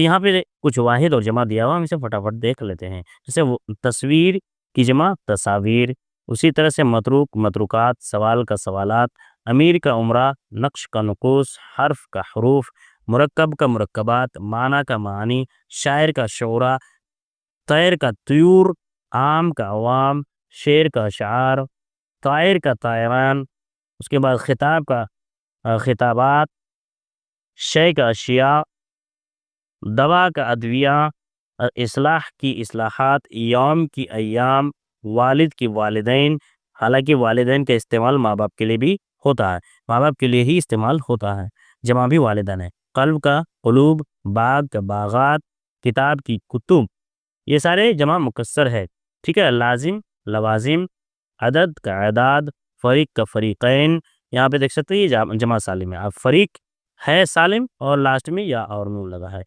یہاں پہ کچھ واحد اور جمع دیا ہوا، ہم اسے فٹافٹ دیکھ لیتے ہیں. جیسے تصویر کی جمع تصاویر، اسی طرح سے متروک متروکات، سوال کا سوالات، امیر کا عمرہ، نقش کا نقوش، حرف کا حروف، مرکب کا مرکبات، معنی کا معانی، شاعر کا شعرا، طیر کا طیور، عام کا عوام، شعر کا اشعار، طائر کا طائران. اس کے بعد خطاب کا خطابات، شے کا اشیاء، دوا کا ادویہ، اصلاح کی اصلاحات، یوم کی ایام، والد کی والدین. حالانکہ والدین کا استعمال ماں باپ کے لیے بھی ہوتا ہے، ماں باپ کے لیے ہی استعمال ہوتا ہے، جمع بھی والدین ہے. قلب کا قلوب، باغ کا باغات، کتاب کی کتب، یہ سارے جمع مکسر ہے. ٹھیک ہے. لازم لوازم، عدد کا اعداد، فریق کا فریقین. یہاں پہ دیکھ سکتے ہیں یہ جمع سالم ہے. اب فریق ہے سالم اور لاسٹ میں یا اور نون لگا ہے.